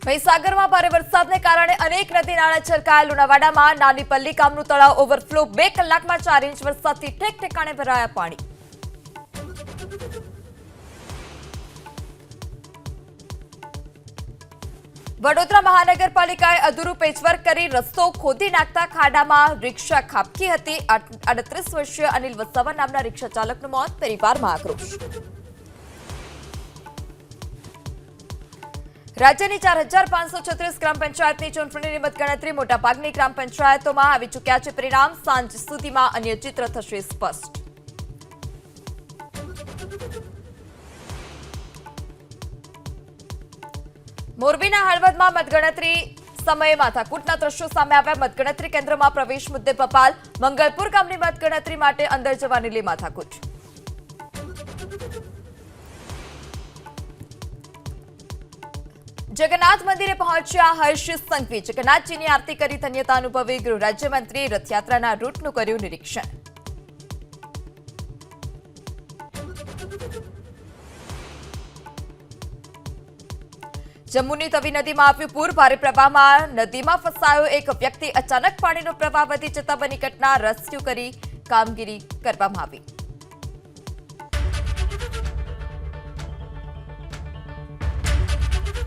મહીસાગરમાં ભારે વરસાદને કારણે અનેક નદી નાળા છલકાયા. લુણાવાડામાં નાની પલ્લી ગામનું તળાવ ઓવરફ્લો. 2 કલાકમાં 4 ઇંચ વરસાદથી ઠેક ઠેકાણે ભરાયા પાણી. વડોદરા મહાનગરપાલિકાએ અધૂરું પેચવર્ક કરી રસ્તો ખોદી નાખતા ખાડામાં રિક્ષા ખાબકી હતી. 38 વર્ષીય અનિલ વસાવા નામના રિક્ષા ચાલકનું મોત. પરિવારમાં આક્રોશ. રાજ્યની 4536 ગ્રામ પંચાયતની ચૂંટણીની મતગણતરી. મોટાભાગની ગ્રામ પંચાયતોમાં આવી ચૂક્યા છે પરિણામ. સાંજ સુધીમાં અન્ય ચિત્ર થશે સ્પષ્ટ. મોરબીના હળવદમાં મતગણતરી સમયે માથાકૂટના દ્રશ્યો સામે આવ્યા. મતગણતરી કેન્દ્રમાં પ્રવેશ મુદ્દે બપાલ. મંગલપુર ગામની મતગણતરી માટે અંદર જવાની લી માથાકૂટ. જગન્નાથ મંદિરે પહોંચ્યા હર્ષ સંઘવી. જગન્નાથજીની આરતી કરી ધન્યતા અનુભવી. ગૃહ રાજ્યમંત્રી રથયાત્રાના રૂટનું કર્યું નિરીક્ષણ. જમ્મુની તવી નદીમાં આવ્યું પૂર. ભારે પ્રવાહમાં નદીમાં ફસાયો એક વ્યક્તિ. અચાનક પાણીનો પ્રવાહ વધી જતા બની ઘટના. રેસ્ક્યુ કરી કામગીરી કરવામાં આવી.